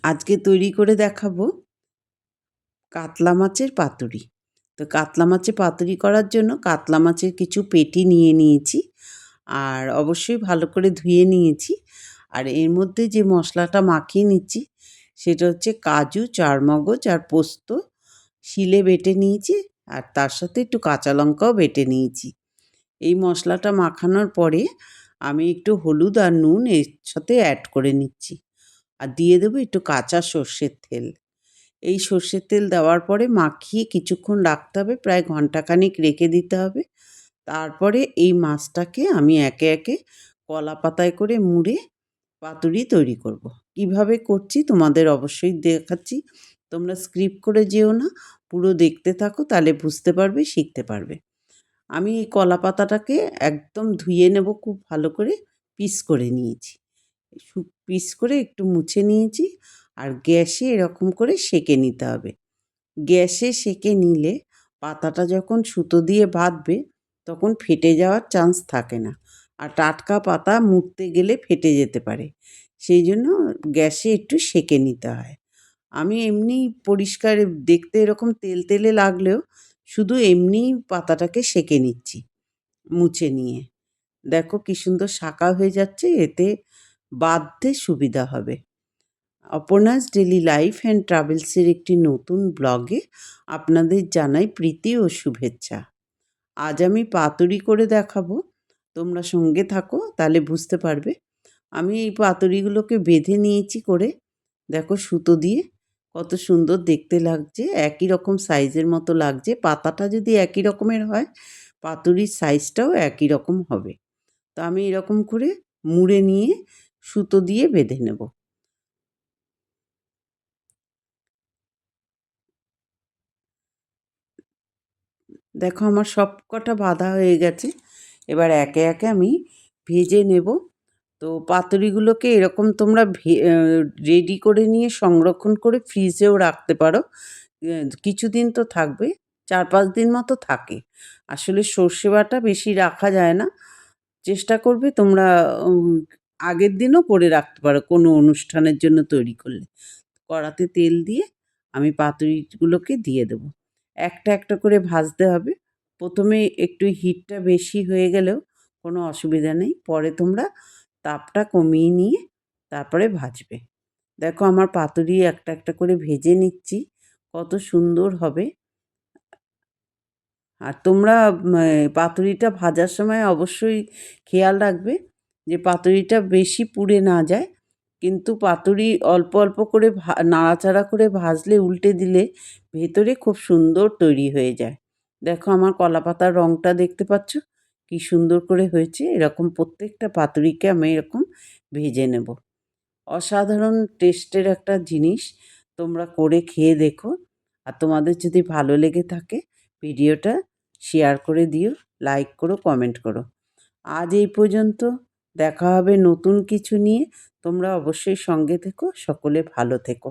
আজকে তৈরি করে দেখাবো কাতলা মাছের পাতুরি। তো কাতলা মাছের পাতুরি করার জন্য কাতলা মাছের কিছু পেটি নিয়ে নিয়েছি। আর অবশ্যই ভালো করে ধুয়ে নিয়েছি। আর এর মধ্যে যে মশলাটা মাখিয়ে নিচ্ছি সেটা হচ্ছে কাজু, চারমগজ আর পোস্ত শিলে বেটে নিয়েছি। আর তার সাথে একটু কাঁচা লঙ্কাও বেটে নিয়েছি। এই মশলাটা মাখানোর পরে আমি একটু হলুদ আর নুন এর সাথে অ্যাড করে নিচ্ছি। আর দিয়ে দেবো একটু কাঁচা সর্ষের তেল। এই সর্ষের তেল দেওয়ার পরে মাখিয়ে কিছুক্ষণ রাখতে হবে, প্রায় ঘন্টাখানেক রেখে দিতে হবে। তারপরে এই মাছটাকে আমি একে একে কলা পাতায় করে মুড়ে পাতুরি তৈরি করব। কিভাবে করছি তোমাদের অবশ্যই দেখাচ্ছি। তোমরা স্কিপ করে যেও না, পুরো দেখতে থাকো, তাহলে বুঝতে পারবে, শিখতে পারবে। আমি এই কলা পাতাটাকে একদম ধুয়ে নেব, খুব ভালো করে পিস করে নিয়েছি। পিস করে একটু মুছে নিয়েছি। আর গ্যাসে এরকম করে সেঁকে নিতে হবে। গ্যাসে সেঁকে নিলে পাতাটা যখন সুতো দিয়ে বাঁধবে তখন ফেটে যাওয়ার চান্স থাকে না। আর টাটকা পাতা মুড়তে গেলে ফেটে যেতে পারে, সেই জন্য গ্যাসে একটু সেঁকে নিতে হয়। আমি এমনি পরিষ্কার দেখতে এরকম তেলতেলে লাগলেও শুধু এমনিই পাতাটাকে সেঁকে নিচ্ছি মুছে নিয়ে। দেখো কি সুন্দর শাঁকা হয়ে যাচ্ছে, এতে বাঁধতে সুবিধা হবে। অপর্ণাস ডেলি লাইফ অ্যান্ড ট্রাভেলসের একটি নতুন ব্লগে আপনাদের জানাই প্রীতি ও শুভেচ্ছা। আজ আমি পাতুরি করে দেখাবো, তোমরা সঙ্গে থাকো, তাহলে বুঝতে পারবে। আমি এই পাতুরিগুলোকে বেঁধে নিয়েছি করে, দেখো সুতো দিয়ে কত সুন্দর দেখতে লাগছে, একই রকম সাইজের মতো লাগছে। পাতাটা যদি একই রকমের হয় পাতুরির সাইজটাও একই রকম হবে। তো আমি এরকম করে মুড়ে নিয়ে সুতো দিয়ে বেঁধে নেব। দেখো আমার সব কটা বাঁধা হয়ে গেছে। এবার একে একে আমি ভেজে নেব। তো পাতুরিগুলোকে এরকম তোমরা রেডি করে নিয়ে সংরক্ষণ করে ফ্রিজেও রাখতে পারো। কিছুদিন তো থাকবে, 4-5 দিন মতো থাকে। আসলে সর্ষে বাটা বেশি রাখা যায় না। চেষ্টা করবে তোমরা উম আগের দিনও করে রাখতে পারো কোনো অনুষ্ঠানের জন্য তৈরি করলে। কড়াতে তেল দিয়ে আমি পাতুরিগুলোকে দিয়ে দেবো। একটা একটা করে ভাজতে হবে। প্রথমে একটু হিটটা বেশি হয়ে গেলেও কোনো অসুবিধা নেই। পরে তোমরা তাপটা কমিয়ে নিয়ে তারপরে ভাজবে। দেখো আমার পাতুরি একটা একটা করে ভেজে নিচ্ছি, কত সুন্দর হবে। আর তোমরা পাতুরিটা ভাজার সময় অবশ্যই খেয়াল রাখবে যে পাতুরিটা বেশি পুড়ে না যায়। কিন্তু পাতুরি অল্প অল্প করে নাড়াচাড়া করে ভাজলে, উল্টে দিলে ভেতরে খুব সুন্দর তৈরি হয়ে যায়। দেখো আমার কলাপাতার রঙটা দেখতে পাচ্ছ কি সুন্দর করে হয়েছে। এরকম প্রত্যেকটা পাতুরিকে আমি এরকম ভেজে নেব। অসাধারণ টেস্টের একটা জিনিস, তোমরা করে খেয়ে দেখো। আর তোমাদের যদি ভালো লেগে থাকে ভিডিওটা শেয়ার করে দিও, লাইক করো, কমেন্ট করো। আজ এই পর্যন্ত, দেখা হবে নতুন কিছু নিয়ে। তোমরা অবশ্যই সঙ্গে থেকো, সকলে ভালো থেকো।